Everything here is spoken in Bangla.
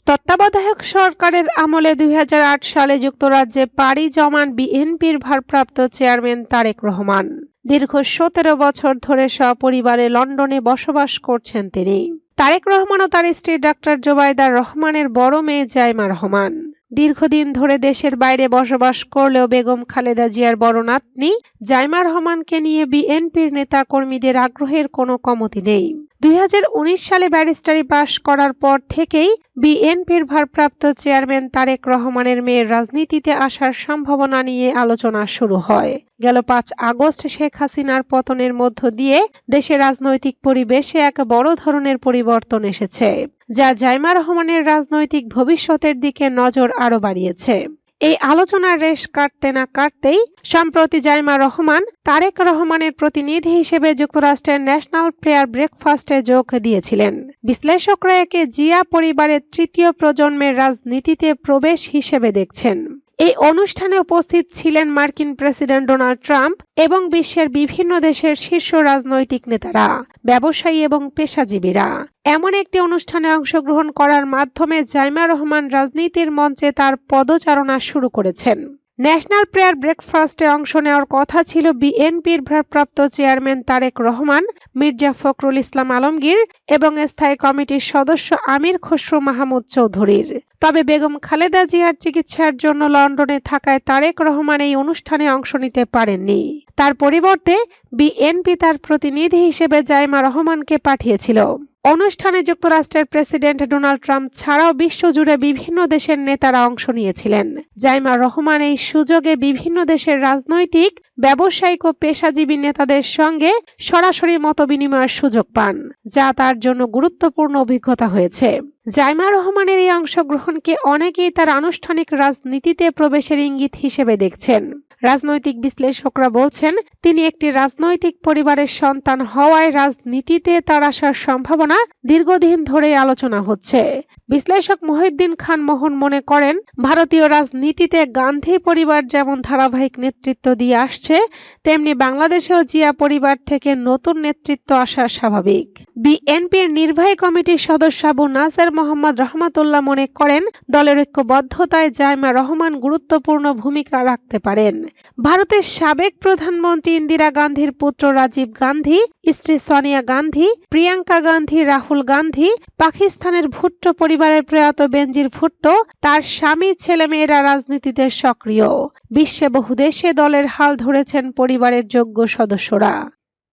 তত্ত্বাবধায়ক সরকারের আমলে ২০০৮ সালে যুক্তরাজ্যে পাড়ি জমান বিএনপির ভারপ্রাপ্ত চেয়ারম্যান তারেক রহমান। দীর্ঘ ১৭ বছর ধরে সপরিবারে লন্ডনে বসবাস করছেন তিনি। তারেক রহমান ও তার স্ত্রী ডাক্তার জোবাইদা রহমানের বড় মেয়ে জাইমা রহমান। দীর্ঘদিন ধরে দেশের বাইরে বসবাস করলেও বেগম খালেদা জিয়ার বড় নাতনি জাইমা রহমানকে নিয়ে বিএনপির নেতা কর্মীদের আগ্রহের কোনো কমতি নেই। ২০১৯ সালে ব্যারিস্টারি পাশ করার পর থেকেই বিএনপির ভারপ্রাপ্ত চেয়ারম্যান তারেক রহমানের মেয়ের রাজনীতিতে আসার সম্ভাবনা নিয়ে আলোচনা শুরু হয়। গেল ৫ আগস্ট শেখ হাসিনার পতনের মধ্য দিয়ে দেশের রাজনৈতিক পরিবেশে এক বড় ধরনের পরিবর্তন এসেছে, যা জাইমা রহমানের রাজনৈতিক ভবিষ্যতের দিকে নজর আরো বাড়িয়েছে। এই আলোচনার রেশ কাটতে না কাটতেই সম্প্রতি জাইমা রহমান তারেক রহমানের প্রতিনিধি হিসেবে যুক্তরাষ্ট্রের ন্যাশনাল প্রেয়ার ব্রেকফাস্টে যোগ দিয়েছিলেন। বিশ্লেষকরা একে জিয়া পরিবারের তৃতীয় প্রজন্মের রাজনীতিতে প্রবেশ হিসেবে দেখছেন। এই অনুষ্ঠানে উপস্থিত ছিলেন মার্কিন প্রেসিডেন্ট ডোনাল্ড ট্রাম্প এবং বিশ্বের বিভিন্ন দেশের শীর্ষ রাজনৈতিক নেতারা, ব্যবসায়ী এবং পেশাজীবীরা। এমন একটি অনুষ্ঠানে অংশগ্রহণ করার মাধ্যমে জাইমা রহমান রাজনীতির মঞ্চে তার পদচারণা শুরু করেছেন। ন্যাশনাল প্রেয়ার ব্রেকফাস্টে অংশ নেওয়ার কথা ছিল বিএনপির ভারপ্রাপ্ত চেয়ারম্যান তারেক রহমান, মির্জা ফখরুল ইসলাম আলমগীর এবং স্থায়ী কমিটির সদস্য আমির খসরু মাহমুদ চৌধুরীর। তবে বেগম খালেদা জিয়ার চিকিৎসার জন্য লন্ডনে থাকায় তারেক রহমান এই অনুষ্ঠানে অংশ নিতে পারেননি। তার পরিবর্তে বিএনপি তার প্রতিনিধি হিসেবে জাইমা রহমানকে পাঠিয়েছিল। অনুষ্ঠানে যুক্তরাষ্ট্রের প্রেসিডেন্ট ডোনাল্ড ট্রাম্প ছাড়াও বিশ্বজুড়ে বিভিন্ন দেশের নেতারা অংশ নিয়েছিলেন। জাইমা রহমান এই সুযোগে বিভিন্ন দেশের রাজনৈতিক, ব্যবসায়িক ও পেশাজীবী নেতাদের সঙ্গে সরাসরি মতবিনিময়ের সুযোগ পান, যা তার জন্য গুরুত্বপূর্ণ অভিজ্ঞতা হয়েছে। জাইমা রহমানের এই অংশগ্রহণকে অনেকেই তার আনুষ্ঠানিক রাজনীতিতে প্রবেশের ইঙ্গিত হিসেবে দেখছেন। রাজনৈতিক বিশ্লেষকরা বলছেন, তিনি একটি রাজনৈতিক পরিবারের সন্তান হওয়ায় রাজনীতিতে তার আসার সম্ভাবনা দীর্ঘদিন ধরেই আলোচনা হচ্ছে। বিশ্লেষক মহিউদ্দিন খান মোহন মনে করেন, ভারতীয় রাজনীতিতে গান্ধী পরিবার যেমন ধারাবাহিক নেতৃত্ব দিয়ে আসছে, তেমনি বাংলাদেশেও জিয়া পরিবার থেকে নতুন নেতৃত্ব আসা স্বাভাবিক। বিএনপির নির্বাহী কমিটির সদস্য আবু নাসের মোহাম্মদ রহমাতুল্লাহ মনে করেন, দলের ঐক্যবদ্ধতায় জাইমা রহমান গুরুত্বপূর্ণ ভূমিকা রাখতে পারেন। ভারতের সাবেক প্রধানমন্ত্রী ইন্দিরা গান্ধীর পুত্র রাজীব গান্ধী, স্ত্রী সোনিয়া গান্ধী, প্রিয়াঙ্কা গান্ধী, রাহুল গান্ধী, পাকিস্তানের ভুট্টো পরিবারের প্রয়াত বেনজির ভুট্টো, তার স্বামী, ছেলেমেয়েরা রাজনীতিতে সক্রিয়। বিশ্বে বহু দেশে দলের হাল ধরেছেন পরিবারের যোগ্য সদস্যরা।